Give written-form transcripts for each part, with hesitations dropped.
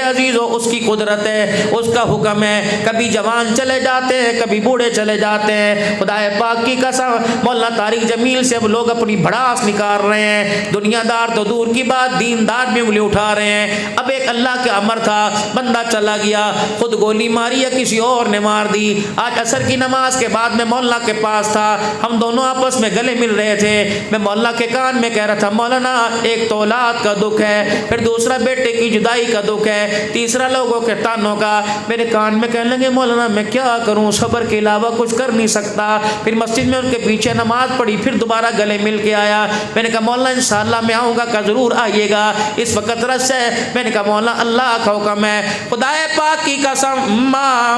अजीजों उसकी कुदरत है, उसका हुक्म है। कभी जवान चले जाते हैं, कभी बूढ़े चले जाते हैं। खुदाए पाक की कसम, मौलाना तारिक जमील से अब लोग अपनी भड़ास निकाल रहे हैं। दुनियादार तो दूर की बात, दीनदार भी उंगली उठा रहे हैं। अब एक अल्लाह का अमर था, बंदा चला गया, खुद गोली मारी या किसी और ने मार दी। आज असर की नमाज के बाद मैं मौलाना के पास था, हम दोनों आपस में गले मिल रहे थे। मैं मौलाना के कान में कह रहा था, मौलाना एक तो औलाद का दुख है, फिर दूसरा बेटे की जुदाई का दुख है, तीसरा लोगों के तानों का। मेरे कान में कहने लगे, मौलाना मैं क्या करूं, सब्र के अलावा कुछ कर नहीं सकता। फिर मस्जिद में उनके पीछे नमाज पढ़ी, फिर दोबारा गले मिल के आया। मैंने कहा मौलाना इंशाअल्लाह मैं आऊँगा, का ज़रूर आइएगा, इस वक्त रस है। मैंने कहा मौलाना अल्लाह का हुक्म है। खुदाए पाक की कसम,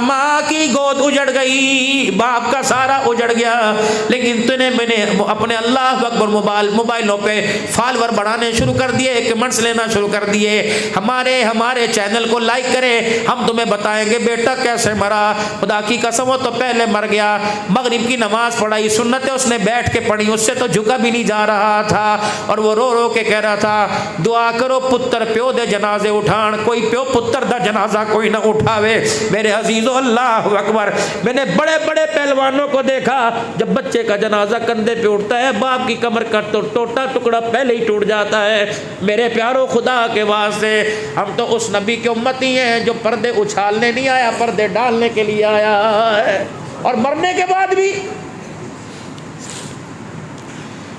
माँ की गोद उजड़ गई, बाप का सारा उजड़ गया, लेकिन तूने मैंने अपने अल्लाह अकबर मोबाइलों पे फॉलोअर बढ़ाने शुरू कर दिए, कमेंट्स लेना शुरू कर दिए। हमारे चैनल को लाइक करें, हम तुम्हें बताएंगे बेटा कैसे मरा। खुदा की कसम वो तो पहले मर गया। मगरिब की नमाज पढ़ाई, सुन्नतें उसने बैठ के पढ़ी, उससे तो झुका भी नहीं जा रहा था। और वो रो रो के कह रहा था, दुआ करो पुत्र प्यो दे जनाजे उठान, कोई प्यो पुत्र दा जनाजा कोई ना उठावे। मेरे अजीजों अल्लाह अकबर, मैंने बड़े बड़े पहलवानों को देखा, जब बच्चे का जनाजा कंधे पे उठता है, बाप की कमर का तो टोटा टुकड़ा पहले ही टूट जाता है। मेरे प्यारों खुदा के वास्ते, हम तो उस नबी की उम्मती हैं जो पर्दे उछालने नहीं आया, पर्दे डालने के लिए आया है। और मरने के बाद भी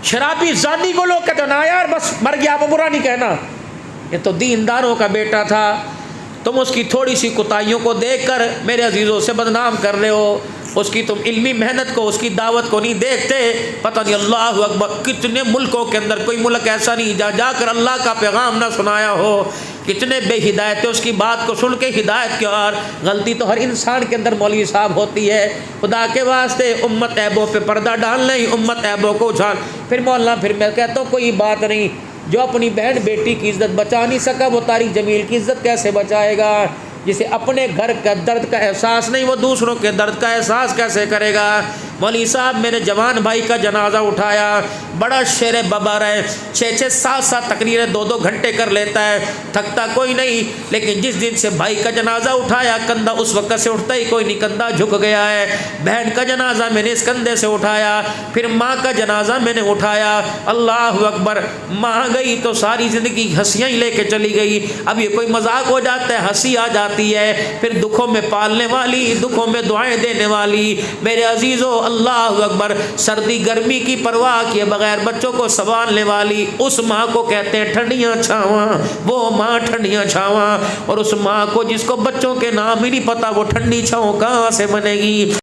शराबी जानी को लोग कहते ना यार बस मर गया, वो बुरा नहीं कहना, ये तो दीनदारों का बेटा था। तुम उसकी थोड़ी सी कुताहियों को देखकर मेरे अजीज़ों से बदनाम कर रहे हो, उसकी तुम इल्मी मेहनत को, उसकी दावत को नहीं देखते। पता नहीं अल्लाह अकबर कितने मुल्कों के अंदर कोई मुल्क ऐसा नहीं जा जाकर अल्लाह का पैगाम ना सुनाया हो। कितने बेहिदायत है, उसकी बात को सुन के हिदायत की। और गलती तो हर इंसान के अंदर मौलवी साहब होती है। खुदा के वास्ते उम्मत ऐबों पे पर्दा डाल नहीं, उम्मत ऐबों को उछाल। फिर मौलाना फिर मैं कहता हूँ कोई बात नहीं, जो अपनी बहन बेटी की इज़्ज़त बचा नहीं सका, वो तारिक जमील की इज़्ज़त कैसे बचाएगा। जिसे अपने घर का दर्द का एहसास नहीं, वो दूसरों के दर्द का एहसास कैसे करेगा। मौलवी साहब मेरे जवान भाई का जनाजा उठाया, बड़ा शेर बबर है, 6-6 7-7 तकरीरें 2-2 घंटे कर लेता है, थकता कोई नहीं। लेकिन जिस दिन से भाई का जनाजा उठाया, कंधा उस वक्त से उठता ही कोई नहीं, कंधा झुक गया है। बहन का जनाजा मैंने इस कंधे से उठाया, फिर माँ का जनाजा मैंने उठाया। अल्लाह अकबर, माँ गई तो सारी ज़िंदगी हंसियाँ ही लेके चली गई। अब ये कोई मजाक हो जाता है, हंसी आ जाती है। फिर दुखों में पालने वाली, दुखों में दुआएं देने वाली। मेरे अजीज़ों अल्लाह अकबर, सर्दी गर्मी की परवाह किए बगैर बच्चों को संभालने वाली, उस माँ को कहते हैं ठंडियाँ छावां। वो माँ ठंडियाँ छावां, और उस माँ को जिसको बच्चों के नाम ही नहीं पता, वो ठंडी छाँव कहाँ से बनेगी।